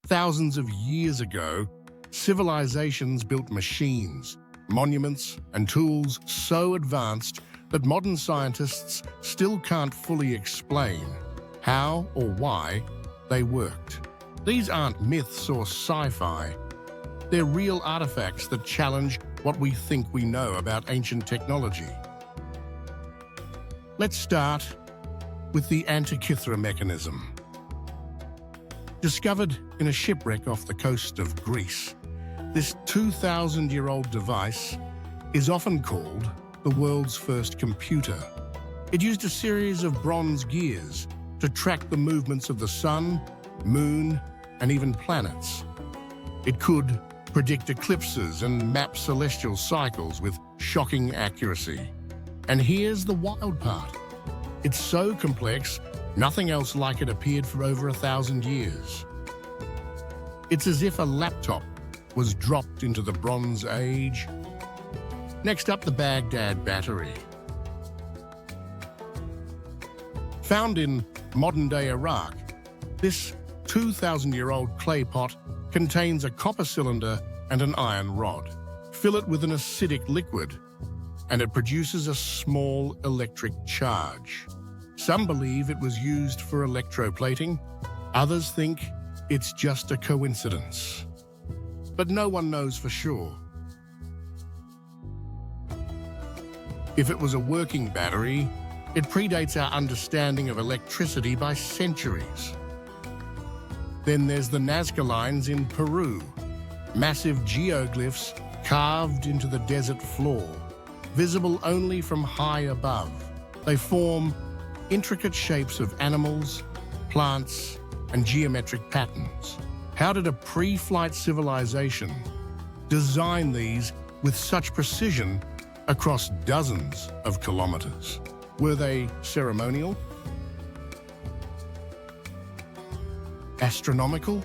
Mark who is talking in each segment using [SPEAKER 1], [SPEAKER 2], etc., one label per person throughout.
[SPEAKER 1] Thousands of years ago, civilizations built machines, monuments, and tools so advanced that modern scientists still can't fully explain how or why they worked. These aren't myths or sci-fi. They're real artifacts that challenge what we think we know about ancient technology. Let's start with the Antikythera mechanism. Discovered in a shipwreck off the coast of Greece, this 2,000-year-old device is often called the world's first computer. It used a series of bronze gears to track the movements of the sun, moon, and even planets. It could predict eclipses and map celestial cycles with shocking accuracy. And here's the wild part. It's so complex, nothing else like it appeared for over 1,000 years. It's as if a laptop was dropped into the Bronze Age. Next up, the Baghdad battery. Found in modern-day Iraq, this 2,000-year-old clay pot contains a copper cylinder and an iron rod. Fill it with an acidic liquid, and it produces a small electric charge. Some believe it was used for electroplating. Others think it's just a coincidence. But no one knows for sure. If it was a working battery, it predates our understanding of electricity by centuries. Then there's the Nazca lines in Peru, massive geoglyphs carved into the desert floor, visible only from high above. They form intricate shapes of animals, plants, and geometric patterns. How did a pre-flight civilization design these with such precision across dozens of kilometers? Were they ceremonial? Astronomical?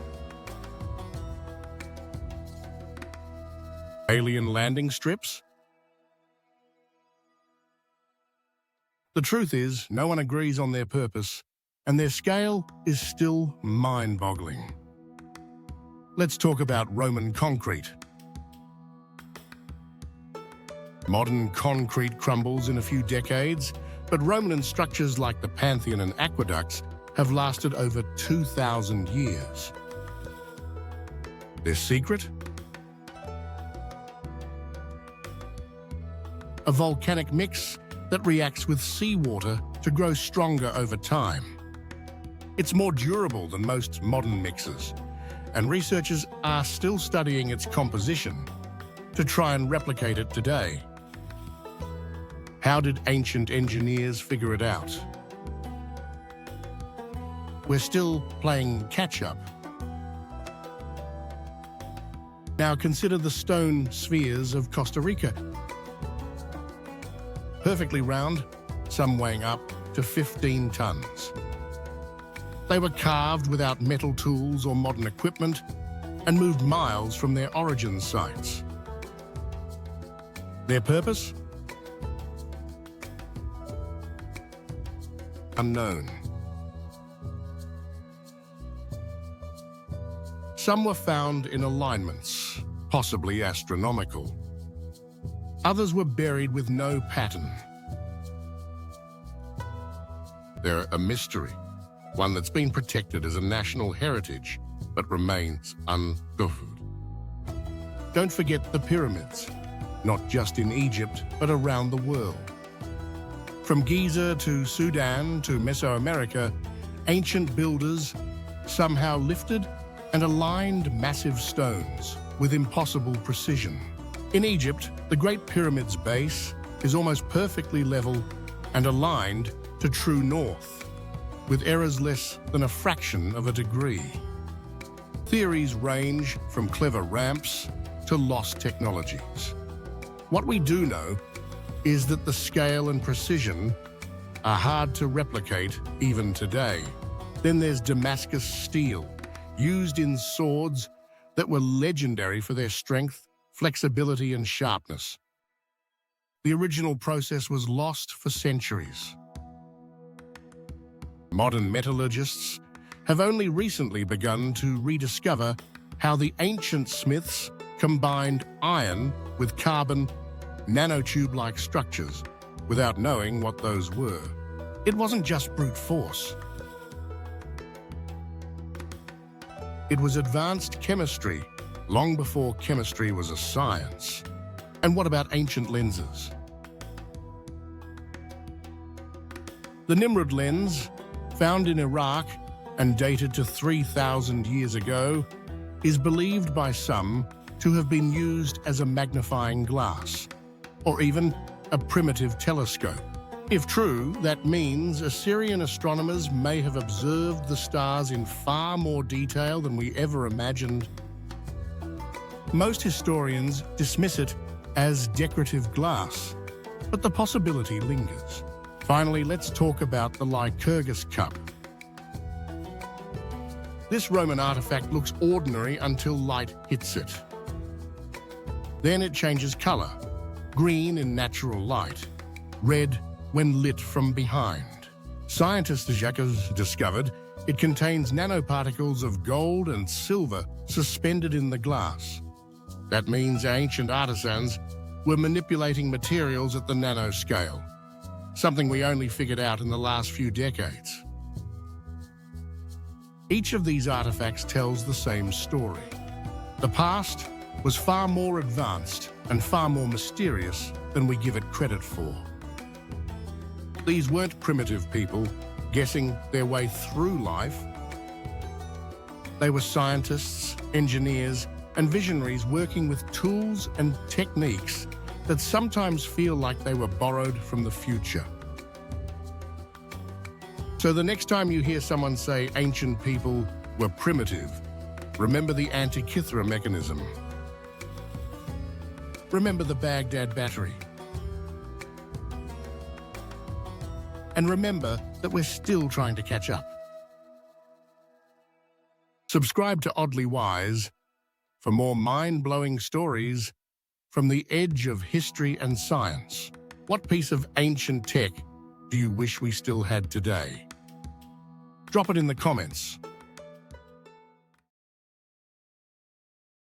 [SPEAKER 1] Alien landing strips? The truth is, no one agrees on their purpose, and their scale is still mind-boggling. Let's talk about Roman concrete. Modern concrete crumbles in a few decades, but Roman structures like the Pantheon and aqueducts have lasted over 2,000 years. Their secret? A volcanic mix that reacts with seawater to grow stronger over time. It's more durable than most modern mixes, and researchers are still studying its composition to try and replicate it today. How did ancient engineers figure it out? We're still playing catch-up. Now consider the stone spheres of Costa Rica. Perfectly round, some weighing up to 15 tons. They were carved without metal tools or modern equipment and moved miles from their origin sites. Their purpose? Unknown. Some were found in alignments, possibly astronomical. Others were buried with no pattern. They're a mystery, one that's been protected as a national heritage, but remains uncovered. Don't forget the pyramids, not just in Egypt, but around the world. From Giza to Sudan to Mesoamerica, ancient builders somehow lifted and aligned massive stones with impossible precision. In Egypt, the Great Pyramid's base is almost perfectly level and aligned to true north, with errors less than a fraction of a degree. Theories range from clever ramps to lost technologies. What we do know is that the scale and precision are hard to replicate even today. Then there's Damascus steel, used in swords that were legendary for their strength, flexibility, and sharpness. The original process was lost for centuries. Modern metallurgists have only recently begun to rediscover how the ancient smiths combined iron with carbon nanotube-like structures without knowing what those were. It wasn't just brute force. It was advanced chemistry, long before chemistry was a science. And what about ancient lenses? The Nimrud lens, found in Iraq and dated to 3,000 years ago, is believed by some to have been used as a magnifying glass, or even a primitive telescope. If true, that means Assyrian astronomers may have observed the stars in far more detail than we ever imagined. Most historians dismiss it as decorative glass, but the possibility lingers. Finally, let's talk about the Lycurgus cup. This Roman artifact looks ordinary until light hits it. Then it changes color, green in natural light, red when lit from behind. Scientists have discovered it contains nanoparticles of gold and silver suspended in the glass. That means ancient artisans were manipulating materials at the nanoscale, something we only figured out in the last few decades. Each of these artifacts tells the same story. The past was far more advanced and far more mysterious than we give it credit for. These weren't primitive people guessing their way through life. They were scientists, engineers, and visionaries working with tools and techniques that sometimes feel like they were borrowed from the future. So the next time you hear someone say ancient people were primitive, remember the Antikythera mechanism. Remember the Baghdad battery. And remember that we're still trying to catch up. Subscribe to Oddly Wise for more mind-blowing stories from the edge of history and science. What piece of ancient tech do you wish we still had today? Drop it in the comments.